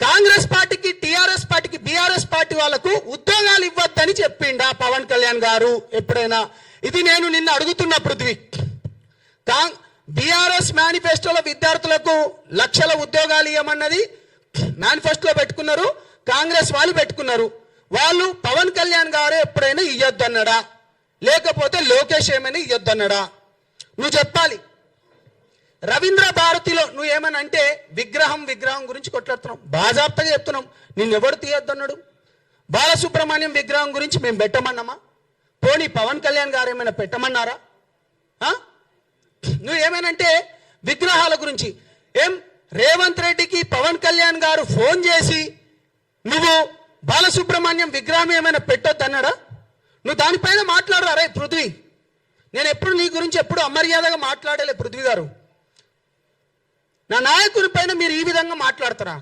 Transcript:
కాంగ్రెస్ పార్టీకి, టిఆర్ఎస్ పార్టీకి, BRS party వాళ్ళకు ఉద్యోగాలు ఇవ్వద్దని చెప్పిండా పవన్ కళ్యాణ్ గారు ఎప్పుడైనా? ఇది నేను నిన్న అడుగుతున్న పృథ్వీ. బీఆర్ఎస్ మేనిఫెస్టోలో విద్యార్థులకు లక్షల ఉద్యోగాలు ఇవ్వమన్నది మేనిఫెస్టోలో పెట్టుకున్నారు, కాంగ్రెస్ వాళ్ళు పెట్టుకున్నారు. వాళ్ళు పవన్ కళ్యాణ్ గారు ఎప్పుడైనా ఇయ్యొద్దన్నాడా, లేకపోతే లోకేష్ ఏమైనా ఇయ్యొద్దన్నాడా? నువ్వు చెప్పాలి. రవీంద్ర భారతిలో నువ్వు ఏమని అంటే విగ్రహం గురించి కొట్లాడుతున్నావు, బాజాప్తగా చెప్తున్నాం. నిన్నెవడు తీయొద్దన్నాడు? బాలసుబ్రహ్మణ్యం విగ్రహం గురించి మేము పెట్టమన్నామా? పోనీ పవన్ కళ్యాణ్ గారు ఏమైనా పెట్టమన్నారా? నువ్వు ఏమైనంటే విగ్రహాల గురించి రేవంత్ రెడ్డికి పవన్ కళ్యాణ్ గారు ఫోన్ చేసి నువ్వు బాలసుబ్రహ్మణ్యం విగ్రహం ఏమైనా పెట్టొద్దన్నాడా? నువ్వు దానిపైన మాట్లాడరా రే పృథ్వీ. నేను ఎప్పుడు నీ గురించి ఎప్పుడు అమర్యాదగా మాట్లాడలే పృథ్వీ గారు. నా నాయకుని పైన మీరు ఈ విధంగా మాట్లాడతారా?